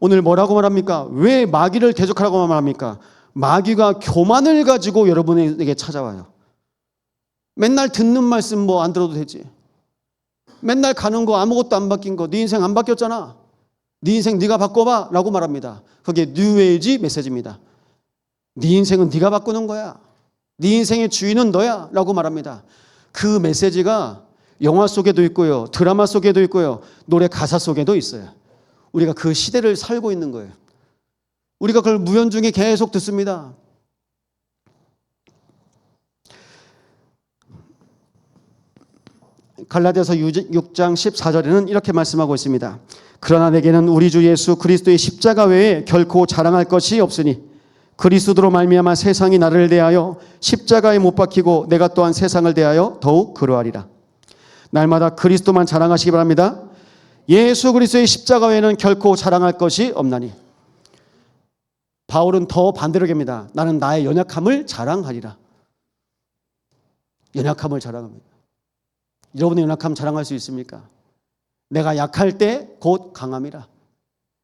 오늘 뭐라고 말합니까? 왜 마귀를 대적하라고 말합니까? 마귀가 교만을 가지고 여러분에게 찾아와요. 맨날 듣는 말씀 뭐 안 들어도 되지. 맨날 가는 거 아무것도 안 바뀐 거. 네 인생 안 바뀌었잖아. 네 인생 네가 바꿔봐 라고 말합니다. 그게 뉴에이지 메시지입니다. 네 인생은 네가 바꾸는 거야. 네 인생의 주인은 너야 라고 말합니다. 그 메시지가 영화 속에도 있고요. 드라마 속에도 있고요. 노래 가사 속에도 있어요. 우리가 그 시대를 살고 있는 거예요. 우리가 그걸 무연중에 계속 듣습니다. 갈라디아서 6장 14절에는 이렇게 말씀하고 있습니다. 그러나 내게는 우리 주 예수 그리스도의 십자가 외에 결코 자랑할 것이 없으니 그리스도로 말미암아 세상이 나를 대하여 십자가에 못 박히고 내가 또한 세상을 대하여 더욱 그러하리라. 날마다 그리스도만 자랑하시기 바랍니다. 예수 그리스도의 십자가 외에는 결코 자랑할 것이 없나니. 바울은 더 반대로 얘기합니다. 나는 나의 연약함을 자랑하리라. 연약함을 자랑합니다. 여러분의 연약함 자랑할 수 있습니까? 내가 약할 때 곧 강함이라.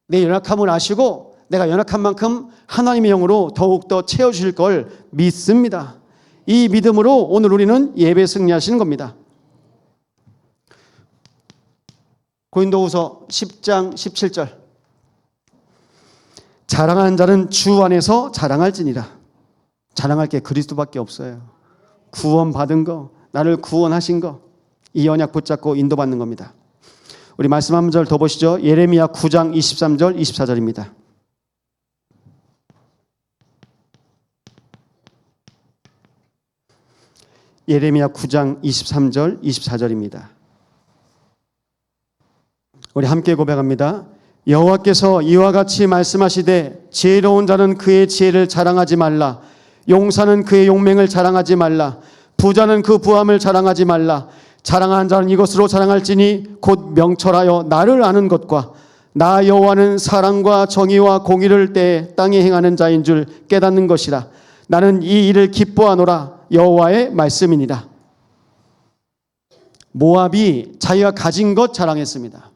내 연약함을 아시고 내가 연약한 만큼 하나님의 영으로 더욱더 채워주실 걸 믿습니다. 이 믿음으로 오늘 우리는 예배 승리하시는 겁니다. 고린도후서 10장 17절 자랑하는 자는 주 안에서 자랑할지니라. 자랑할 게 그리스도밖에 없어요. 구원받은 거, 나를 구원하신 거, 이 언약 붙잡고 인도받는 겁니다. 우리 말씀 한 절 더 보시죠. 예레미야 9장 23절 24절입니다. 예레미야 9장 23절 24절입니다. 우리 함께 고백합니다. 여호와께서 이와 같이 말씀하시되 지혜로운 자는 그의 지혜를 자랑하지 말라. 용사는 그의 용맹을 자랑하지 말라. 부자는 그 부함을 자랑하지 말라. 자랑하는 자는 이것으로 자랑할지니 곧 명철하여 나를 아는 것과 나 여호와는 사랑과 정의와 공의를 때 땅에 행하는 자인 줄 깨닫는 것이라. 나는 이 일을 기뻐하노라. 여호와의 말씀이니라. 모압이 자기가 가진 것 자랑했습니다.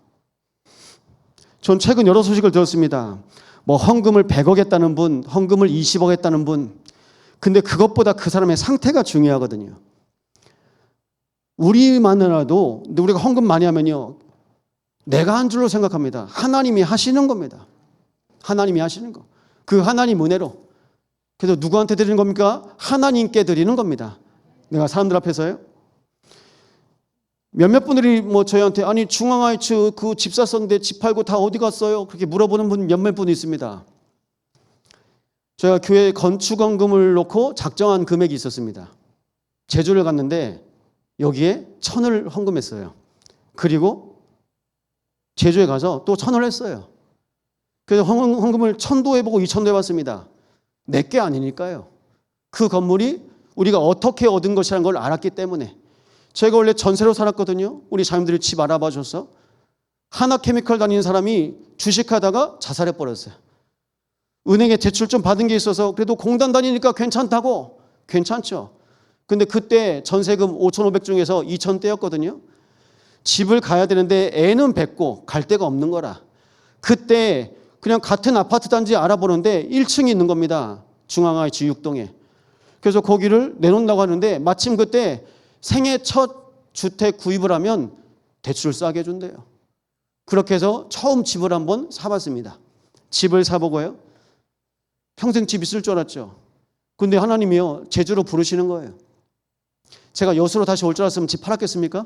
전 최근 여러 소식을 들었습니다. 뭐 헌금을 100억 했다는 분, 헌금을 20억 했다는 분. 근데 그것보다 그 사람의 상태가 중요하거든요. 우리만이라도 우리가 헌금 많이 하면요, 내가 한 줄로 생각합니다. 하나님이 하시는 겁니다. 하나님이 하시는 거. 그 하나님 은혜로. 그래서 누구한테 드리는 겁니까? 하나님께 드리는 겁니다. 내가 사람들 앞에서요. 몇몇 분들이 뭐 저희한테 아니 중앙아이츠 그 집 샀었는데 집 팔고 다 어디 갔어요? 그렇게 물어보는 분 몇몇 분이 있습니다. 저희가 교회 건축원금을 놓고 작정한 금액이 있었습니다. 제주를 갔는데 여기에 1,000을 헌금했어요. 그리고 제주에 가서 또 1,000을 했어요. 그래서 헌금을 1,000도 해보고 2,000도 해봤습니다. 내게 아니니까요. 그 건물이 우리가 어떻게 얻은 것이라는 걸 알았기 때문에. 제가 원래 전세로 살았거든요. 우리 자녀들이 집 알아봐 줘서. 하나케미컬 다니는 사람이 주식하다가 자살해버렸어요. 은행에 대출 좀 받은 게 있어서 그래도 공단 다니니까 괜찮다고. 괜찮죠. 근데 그때 전세금 5,500 중에서 2,000대였거든요. 집을 가야 되는데 애는 뱉고 갈 데가 없는 거라. 그때 그냥 같은 아파트 단지 알아보는데 1층이 있는 겁니다. 중앙아이츠 6동에. 그래서 거기를 내놓는다고 하는데 마침 그때 생애 첫 주택 구입을 하면 대출을 싸게 해준대요. 그렇게 해서 처음 집을 한번 사봤습니다. 집을 사보고요. 평생 집 있을 줄 알았죠. 근데 하나님이요, 제주로 부르시는 거예요. 제가 여수로 다시 올 줄 알았으면 집 팔았겠습니까?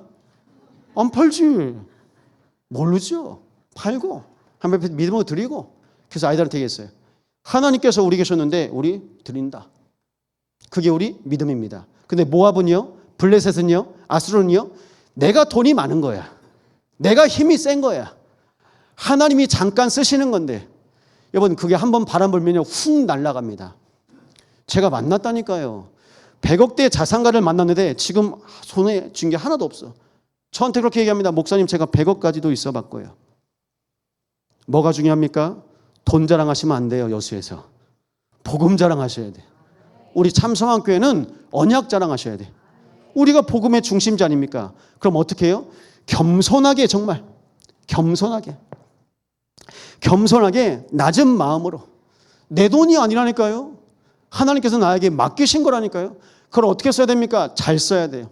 안 팔지. 모르죠. 팔고 한번 믿음으로 드리고. 그래서 아이들한테 얘기했어요. 하나님께서 우리 계셨는데 우리 드린다. 그게 우리 믿음입니다. 근데 모압은요, 블레셋은요, 아수르는요, 내가 돈이 많은 거야. 내가 힘이 센 거야. 하나님이 잠깐 쓰시는 건데, 여러분 그게 한번 바람 불면요 훅 날아갑니다. 제가 만났다니까요. 100억대 자산가를 만났는데 지금 손에 쥔 게 하나도 없어. 저한테 그렇게 얘기합니다. 목사님 제가 100억까지도 있어 봤고요. 뭐가 중요합니까? 돈 자랑하시면 안 돼요. 여수에서. 복음 자랑하셔야 돼. 우리 참성한교회는 언약 자랑하셔야 돼. 우리가 복음의 중심지 아닙니까? 그럼 어떻게 해요? 겸손하게, 정말 겸손하게 낮은 마음으로. 내 돈이 아니라니까요. 하나님께서 나에게 맡기신 거라니까요. 그걸 어떻게 써야 됩니까? 잘 써야 돼요.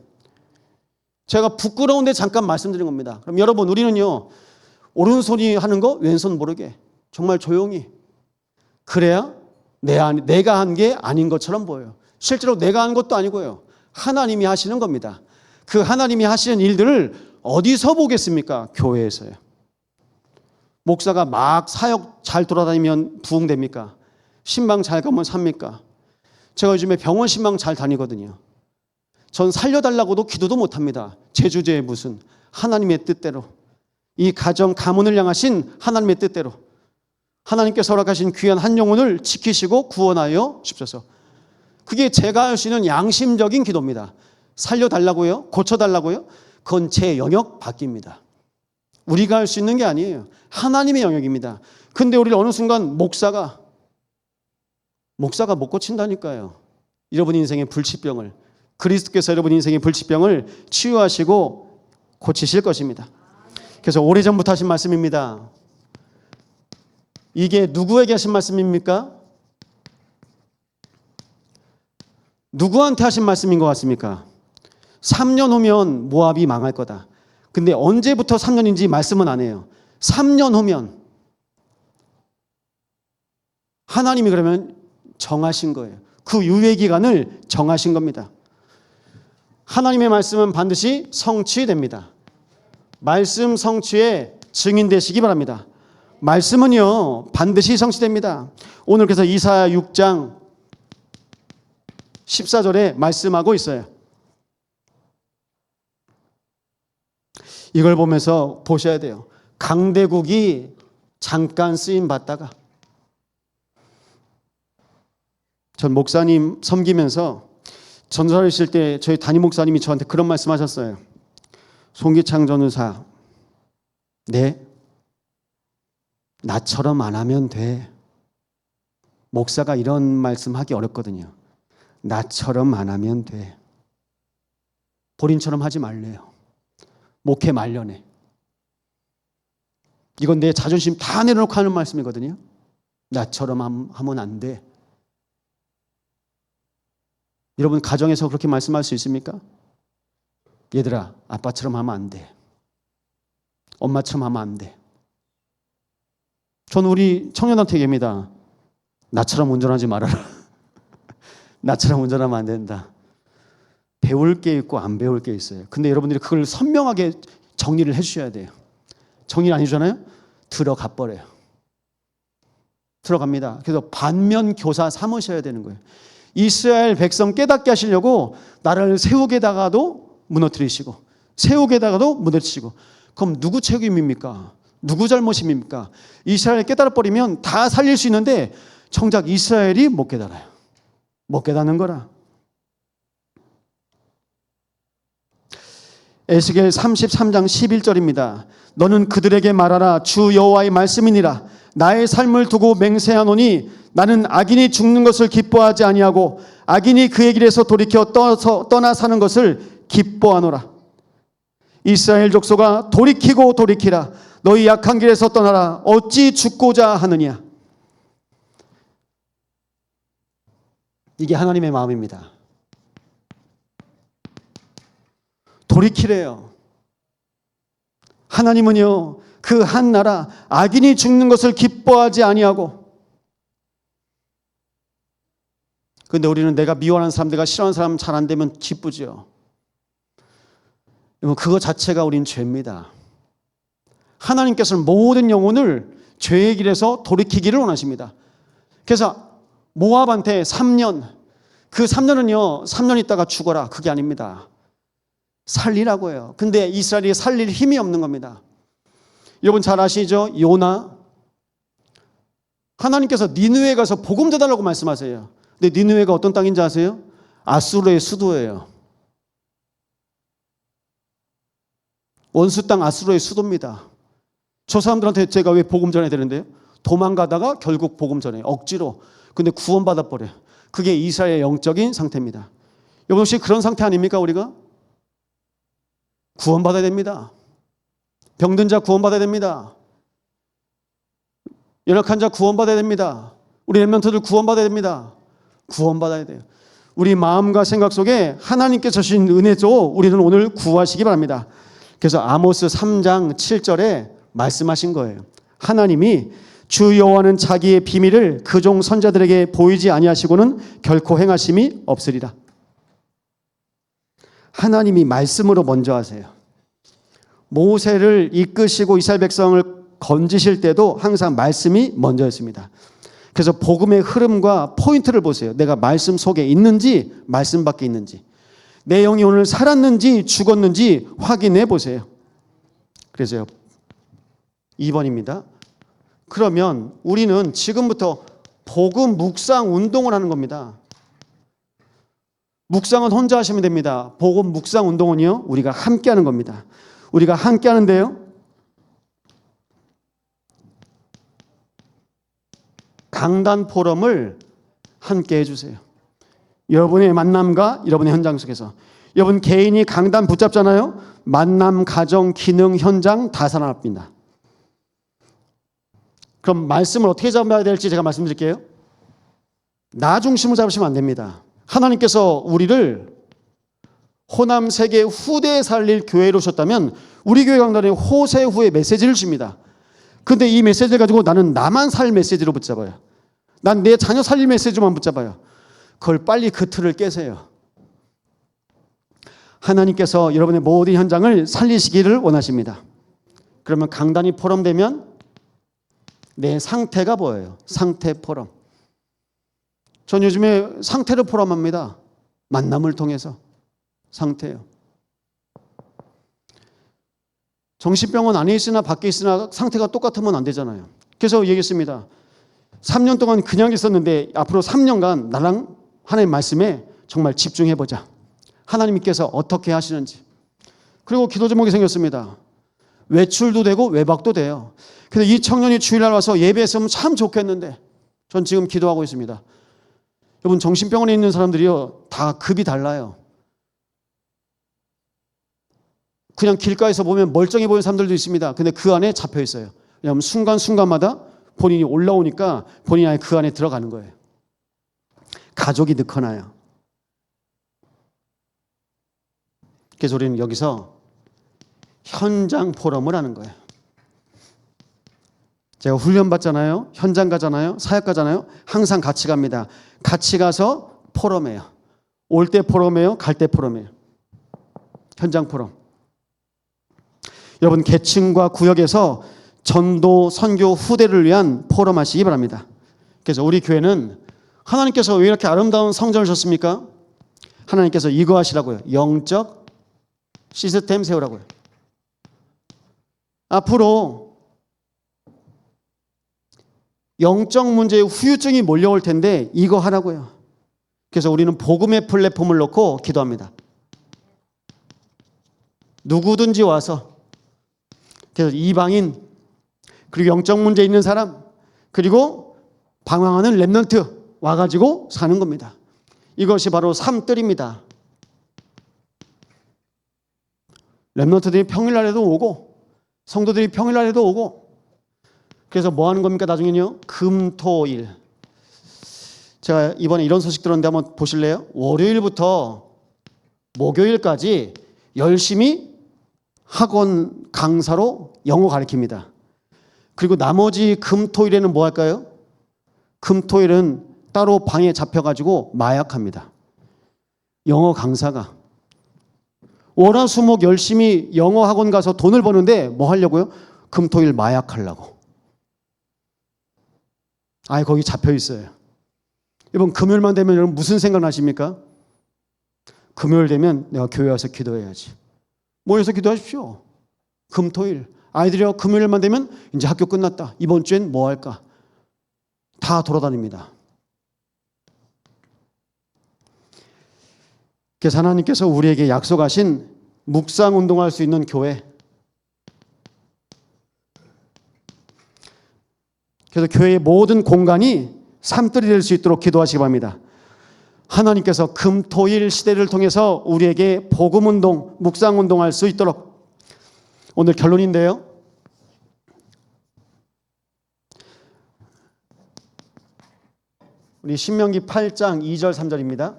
제가 부끄러운데 잠깐 말씀드린 겁니다. 그럼 여러분, 우리는요, 오른손이 하는 거 왼손 모르게 정말 조용히, 그래야 내가 한 게 아닌 것처럼 보여요. 실제로 내가 한 것도 아니고요, 하나님이 하시는 겁니다. 그 하나님이 하시는 일들을 어디서 보겠습니까? 교회에서요. 목사가 막 사역 잘 돌아다니면 부흥됩니까? 신방 잘 가면 삽니까? 제가 요즘에 병원 신방 잘 다니거든요. 전 살려달라고도 기도도 못합니다. 제주제의 무슨 하나님의 뜻대로, 이 가정 가문을 향하신 하나님의 뜻대로 하나님께서 허락하신 귀한 한 영혼을 지키시고 구원하여 주옵소서. 그게 제가 할 수 있는 양심적인 기도입니다. 살려달라고요? 고쳐달라고요? 그건 제 영역 밖입니다. 우리가 할 수 있는 게 아니에요. 하나님의 영역입니다. 근데 우리 어느 순간 목사가 못 고친다니까요. 여러분 인생의 불치병을, 그리스도께서 여러분 인생의 불치병을 치유하시고 고치실 것입니다. 그래서 오래전부터 하신 말씀입니다. 이게 누구에게 하신 말씀입니까? 누구한테 하신 말씀인 것 같습니까? 3년 후면 모압이 망할 거다. 근데 언제부터 3년인지 말씀은 안 해요. 3년 후면 하나님이 그러면 정하신 거예요. 그 유예 기간을 정하신 겁니다. 하나님의 말씀은 반드시 성취됩니다. 말씀 성취에 증인되시기 바랍니다. 말씀은요 반드시 성취됩니다. 오늘 그래서 이사야 6장 14절에 말씀하고 있어요. 이걸 보면서 보셔야 돼요. 강대국이 잠깐 쓰임 받다가, 전 목사님 섬기면서 전설하실 때 저희 담임 목사님이 저한테 그런 말씀하셨어요. 송기창 전우사, 네, 나처럼 안 하면 돼. 목사가 이런 말씀하기 어렵거든요. 나처럼 안 하면 돼. 본인처럼 하지 말래요. 목회 말년에. 이건 내 자존심 다 내려놓고 하는 말씀이거든요. 나처럼 하면 안 돼. 여러분 가정에서 그렇게 말씀할 수 있습니까? 얘들아, 아빠처럼 하면 안 돼. 엄마처럼 하면 안 돼. 전 우리 청년한테 얘기합니다. 나처럼 운전하지 말아라. 나처럼 운전하면 안 된다. 배울 게 있고 안 배울 게 있어요. 근데 여러분들이 그걸 선명하게 정리를 해주셔야 돼요. 정리를 안 해주잖아요? 들어가 버려요. 들어갑니다. 그래서 반면 교사 삼으셔야 되는 거예요. 이스라엘 백성 깨닫게 하시려고 나라를 세우게다가도 무너뜨리시고 세우게다가도 무너뜨리시고, 그럼 누구 책임입니까? 누구 잘못입니까? 이스라엘 깨달아 버리면 다 살릴 수 있는데 정작 이스라엘이 못 깨달아요. 못 깨닫는 거라. 에스겔 33장 11절입니다. 너는 그들에게 말하라. 주 여호와의 말씀이니라. 나의 삶을 두고 맹세하노니 나는 악인이 죽는 것을 기뻐하지 아니하고 악인이 그의 길에서 돌이켜 떠나 사는 것을 기뻐하노라. 이스라엘 족속아, 돌이키고 돌이키라. 너희 약한 길에서 떠나라. 어찌 죽고자 하느냐. 이게 하나님의 마음입니다. 돌이키래요. 하나님은요, 그 한 나라 악인이 죽는 것을 기뻐하지 아니하고, 근데 우리는 내가 미워하는 사람, 내가 싫어하는 사람 잘 안 되면 기쁘죠. 그거 자체가 우린 죄입니다. 하나님께서는 모든 영혼을 죄의 길에서 돌이키기를 원하십니다. 그래서 모압한테 3년, 그 3년은요 3년 있다가 죽어라, 그게 아닙니다. 살리라고 해요. 근데 이스라엘이 살릴 힘이 없는 겁니다. 여러분 잘 아시죠? 요나, 하나님께서 니느웨에 가서 복음 전달하라고 말씀하세요. 근데 니느웨가 어떤 땅인지 아세요? 아수르의 수도예요. 원수 땅 아수르의 수도입니다. 저 사람들한테 제가 왜 복음 전해야 되는데요? 도망가다가 결국 복음 전해요. 억지로. 근데 구원받아 버려요. 그게 이스라엘의 영적인 상태입니다. 여러분 혹시 그런 상태 아닙니까? 우리가 구원받아야 됩니다. 병든 자 구원받아야 됩니다. 연약한 자 구원받아야 됩니다. 우리 렘넌트들 구원받아야 됩니다. 구원받아야 돼요. 우리 마음과 생각 속에 하나님께서 주신 은혜로 우리는 오늘 구하시기 바랍니다. 그래서 아모스 3장 7절에 말씀하신 거예요. 하나님이 주 여호와는 자기의 비밀을 그 종 선자들에게 보이지 아니하시고는 결코 행하심이 없으리라. 하나님이 말씀으로 먼저 하세요. 모세를 이끄시고 이스라엘 백성을 건지실 때도 항상 말씀이 먼저였습니다. 그래서 복음의 흐름과 포인트를 보세요. 내가 말씀 속에 있는지 말씀 밖에 있는지, 내 영이 오늘 살았는지 죽었는지 확인해 보세요. 그래서요 2번입니다. 그러면 우리는 지금부터 복음 묵상 운동을 하는 겁니다. 묵상은 혼자 하시면 됩니다. 복음 묵상 운동은요 우리가 함께 하는 겁니다. 우리가 함께 하는데요, 강단 포럼을 함께 해주세요. 여러분의 만남과 여러분의 현장 속에서. 여러분 개인이 강단 붙잡잖아요. 만남, 가정, 기능, 현장 다 살아납니다. 그럼 말씀을 어떻게 잡아야 될지 제가 말씀드릴게요. 나 중심으로 잡으시면 안 됩니다. 하나님께서 우리를 호남 세계 후대에 살릴 교회로 오셨다면 우리 교회 강단에 호세후의 메시지를 줍니다. 근데 이 메시지를 가지고 나는 나만 살 메시지로 붙잡아요. 난 내 자녀 살릴 메시지만 붙잡아요. 그걸 빨리 그 틀을 깨세요. 하나님께서 여러분의 모든 현장을 살리시기를 원하십니다. 그러면 강단이 포럼되면 내 상태가 보여요. 상태 포럼. 전 요즘에 상태를 포럼합니다. 만남을 통해서. 상태예요. 정신병원 안에 있으나 밖에 있으나 상태가 똑같으면 안 되잖아요. 그래서 얘기했습니다. 3년 동안 그냥 있었는데 앞으로 3년간 나랑 하나님 말씀에 정말 집중해보자. 하나님께서 어떻게 하시는지. 그리고 기도 제목이 생겼습니다. 외출도 되고 외박도 돼요. 근데 이 청년이 주일날 와서 예배했으면 참 좋겠는데 전 지금 기도하고 있습니다. 여러분, 정신병원에 있는 사람들이요, 다 급이 달라요. 그냥 길가에서 보면 멀쩡해 보이는 사람들도 있습니다. 근데 그 안에 잡혀 있어요. 왜냐하면 순간순간마다 본인이 올라오니까 본인이 아예 그 안에 들어가는 거예요. 가족이 넣거나요. 그래서 우리는 여기서 현장 포럼을 하는 거예요. 제가 훈련 받잖아요. 현장 가잖아요. 사역 가잖아요. 항상 같이 갑니다. 같이 가서 포럼해요. 올 때 포럼해요. 갈 때 포럼해요. 현장 포럼. 여러분, 계층과 구역에서 전도, 선교, 후대를 위한 포럼 하시기 바랍니다. 그래서 우리 교회는 하나님께서 왜 이렇게 아름다운 성전을 줬습니까? 하나님께서 이거 하시라고요. 영적 시스템 세우라고요. 앞으로 영적 문제에 후유증이 몰려올 텐데 이거 하라고요. 그래서 우리는 복음의 플랫폼을 놓고 기도합니다. 누구든지 와서, 그래서 이방인, 그리고 영적 문제 있는 사람, 그리고 방황하는 렘넌트 와가지고 사는 겁니다. 이것이 바로 삶뜰입니다. 렘넌트들이 평일날에도 오고 성도들이 평일날에도 오고, 그래서 뭐 하는 겁니까? 나중에는요, 금토일. 제가 이번에 이런 소식 들었는데 한번 보실래요? 월요일부터 목요일까지 열심히 학원 강사로 영어 가르칩니다. 그리고 나머지 금토일에는 뭐 할까요? 금토일은 따로 방에 잡혀가지고 마약합니다. 영어 강사가. 월화수목 열심히 영어 학원 가서 돈을 버는데 뭐 하려고요? 금토일 마약하려고. 아예 거기 잡혀 있어요. 여러분, 금요일만 되면 여러분 무슨 생각 나십니까? 금요일 되면 내가 교회 와서 기도해야지. 모여서 기도하십시오. 금토일. 아이들이요, 금요일만 되면 이제 학교 끝났다. 이번 주엔 뭐 할까? 다 돌아다닙니다. 그래서 하나님께서 우리에게 약속하신 묵상 운동할 수 있는 교회. 그래서 교회의 모든 공간이 삶들이 될 수 있도록 기도하시기 바랍니다. 하나님께서 금토일 시대를 통해서 우리에게 복음 운동, 묵상 운동할 수 있도록. 오늘 결론인데요. 우리 신명기 8장 2절 3절입니다.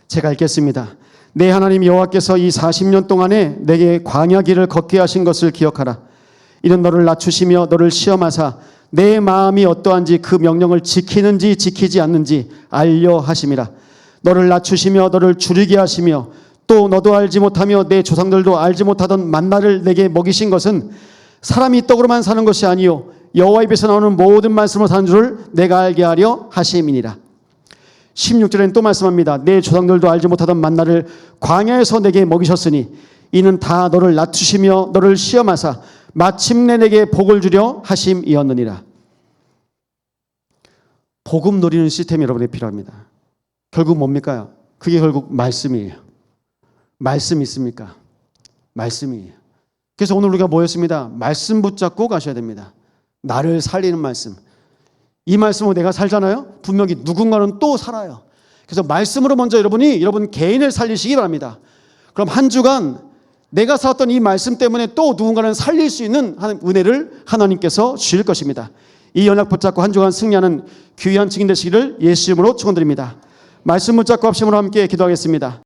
제가 읽겠습니다. 내 하나님 여호와께서 이 40년 동안에 내게 광야 길을 걷게 하신 것을 기억하라. 이는 너를 낮추시며 너를 시험하사 내 마음이 어떠한지 그 명령을 지키는지 지키지 않는지 알려 하심이라. 너를 낮추시며 너를 줄이게 하시며 또 너도 알지 못하며 내 조상들도 알지 못하던 만나를 내게 먹이신 것은 사람이 떡으로만 사는 것이 아니요 여호와 입에서 나오는 모든 말씀으로 사는 줄을 내가 알게 하려 하심이니라. 16절에는 또 말씀합니다. 내 조상들도 알지 못하던 만나를 광야에서 내게 먹이셨으니 이는 다 너를 낮추시며 너를 시험하사 마침내 내게 복을 주려 하심이었느니라. 복음 누리는 시스템이 여러분에게 필요합니다. 결국 뭡니까? 그게 결국 말씀이에요. 말씀 있습니까? 말씀이에요. 그래서 오늘 우리가 모였습니다. 말씀 붙잡고 가셔야 됩니다. 나를 살리는 말씀. 이 말씀으로 내가 살잖아요. 분명히 누군가는 또 살아요. 그래서 말씀으로 먼저 여러분 개인을 살리시기 바랍니다. 그럼 한 주간 내가 살았던 이 말씀 때문에 또 누군가는 살릴 수 있는 은혜를 하나님께서 주실 것입니다. 이 연약 붙잡고 한 주간 승리하는 귀한 증인 되시기를 예수 이름으로 축원드립니다. 말씀 붙잡고 합심으로 함께 기도하겠습니다.